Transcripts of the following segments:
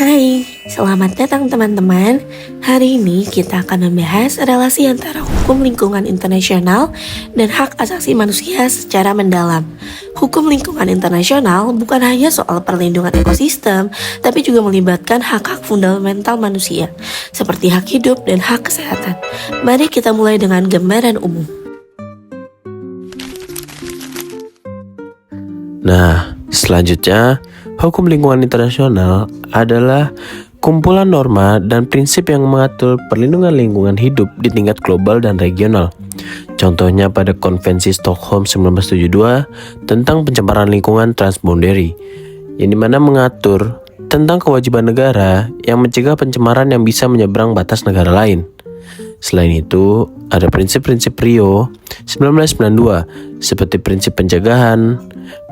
Hai, selamat datang teman-teman. Hari ini kita akan membahas relasi antara hukum lingkungan internasional dan hak asasi manusia secara mendalam. Hukum lingkungan internasional bukan hanya soal perlindungan ekosistem, tapi juga melibatkan hak-hak fundamental manusia, seperti hak hidup dan hak kesehatan. Mari kita mulai dengan gambaran umum. Nah, selanjutnya, hukum lingkungan internasional adalah kumpulan norma dan prinsip yang mengatur perlindungan lingkungan hidup di tingkat global dan regional. Contohnya pada Konvensi Stockholm 1972 tentang pencemaran lingkungan transboundary, yang dimana mengatur tentang kewajiban negara yang mencegah pencemaran yang bisa menyeberang batas negara lain. Selain itu, ada prinsip-prinsip Rio 1992 seperti prinsip pencegahan,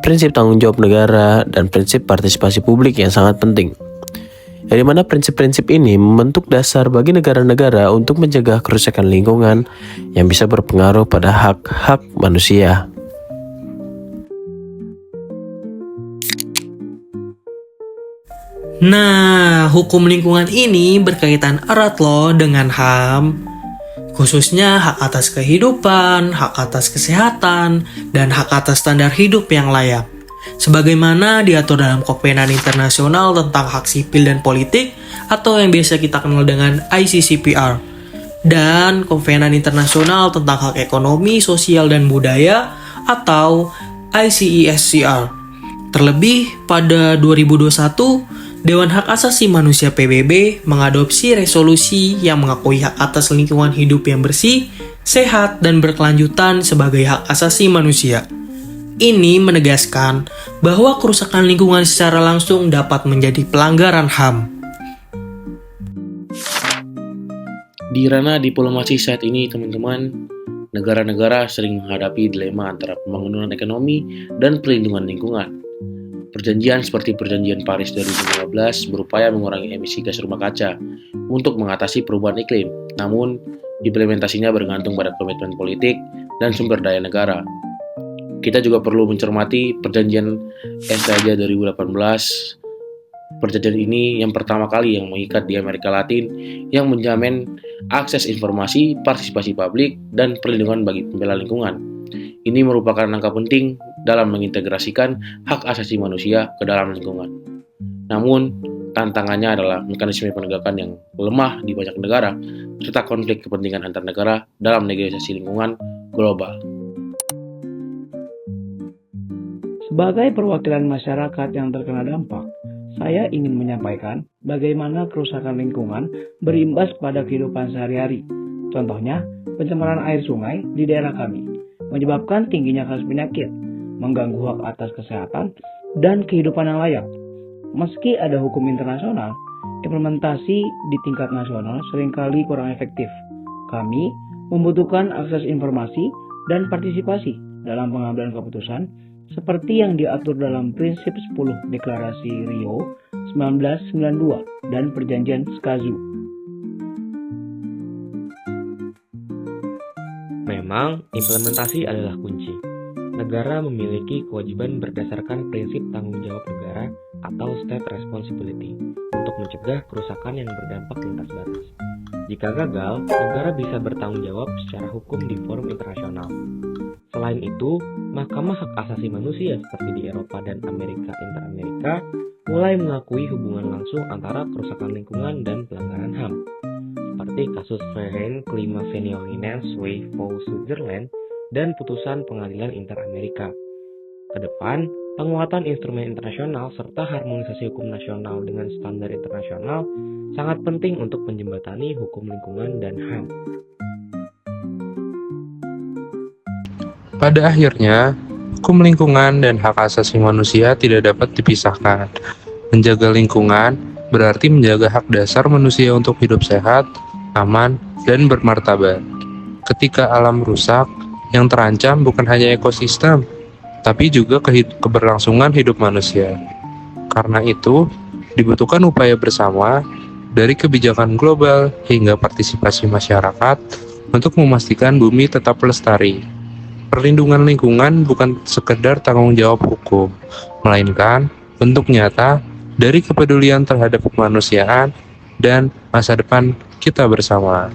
prinsip tanggung jawab negara, dan prinsip partisipasi publik yang sangat penting. Yang dimana prinsip-prinsip ini membentuk dasar bagi negara-negara untuk mencegah kerusakan lingkungan yang bisa berpengaruh pada hak-hak manusia. Nah, hukum lingkungan ini berkaitan erat loh dengan HAM, khususnya hak atas kehidupan, hak atas kesehatan, dan hak atas standar hidup yang layak. Sebagaimana diatur dalam Kovenant Internasional tentang Hak Sipil dan Politik atau yang biasa kita kenal dengan ICCPR, dan Kovenant Internasional tentang Hak Ekonomi, Sosial, dan Budaya atau ICESCR. Terlebih pada 2021, Dewan Hak Asasi Manusia PBB mengadopsi resolusi yang mengakui hak atas lingkungan hidup yang bersih, sehat, dan berkelanjutan sebagai hak asasi manusia. Ini menegaskan bahwa kerusakan lingkungan secara langsung dapat menjadi pelanggaran HAM. Di ranah diplomasi saat ini, teman-teman, negara-negara sering menghadapi dilema antara pembangunan ekonomi dan perlindungan lingkungan. Perjanjian seperti Perjanjian Paris 2015 berupaya mengurangi emisi gas rumah kaca untuk mengatasi perubahan iklim, namun implementasinya bergantung pada komitmen politik dan sumber daya negara. Kita juga perlu mencermati Perjanjian STJ 2018. Perjanjian ini yang pertama kali yang mengikat di Amerika Latin yang menjamin akses informasi, partisipasi publik, dan perlindungan bagi pembela lingkungan. Ini merupakan langkah penting dalam mengintegrasikan hak asasi manusia ke dalam lingkungan. Namun, tantangannya adalah mekanisme penegakan yang lemah di banyak negara, serta konflik kepentingan antar negara dalam negosiasi lingkungan global. Sebagai perwakilan masyarakat yang terkena dampak, saya ingin menyampaikan bagaimana kerusakan lingkungan berimbas pada kehidupan sehari-hari. Contohnya, pencemaran air sungai di daerah kami menyebabkan tingginya kasus penyakit, mengganggu hak atas kesehatan dan kehidupan yang layak. Meski ada hukum internasional, implementasi di tingkat nasional seringkali kurang efektif. Kami membutuhkan akses informasi dan partisipasi dalam pengambilan keputusan seperti yang diatur dalam prinsip 10 Deklarasi Rio 1992 dan Perjanjian SKAZU. Memang, implementasi adalah kunci. Negara memiliki kewajiban berdasarkan prinsip tanggung jawab negara atau state responsibility untuk mencegah kerusakan yang berdampak lintas batas. Jika gagal, negara bisa bertanggung jawab secara hukum di forum internasional. Selain itu, Mahkamah Hak Asasi Manusia seperti di Eropa dan Amerika Inter-Amerika mulai mengakui hubungan langsung antara kerusakan lingkungan dan pelanggaran HAM. Seperti kasus Verein Klimaveranderingens voor Switzerland dan putusan Pengadilan Inter-Amerika. Kedepan, penguatan instrumen internasional serta harmonisasi hukum nasional dengan standar internasional sangat penting untuk menjembatani hukum lingkungan dan HAM. Pada akhirnya, hukum lingkungan dan hak asasi manusia tidak dapat dipisahkan. Menjaga lingkungan berarti menjaga hak dasar manusia untuk hidup sehat, aman, dan bermartabat. Ketika alam rusak, yang terancam bukan hanya ekosistem, tapi juga keberlangsungan hidup manusia. Karena itu, dibutuhkan upaya bersama dari kebijakan global hingga partisipasi masyarakat untuk memastikan bumi tetap lestari. Perlindungan lingkungan bukan sekedar tanggung jawab hukum, melainkan bentuk nyata dari kepedulian terhadap kemanusiaan dan masa depan kita bersama.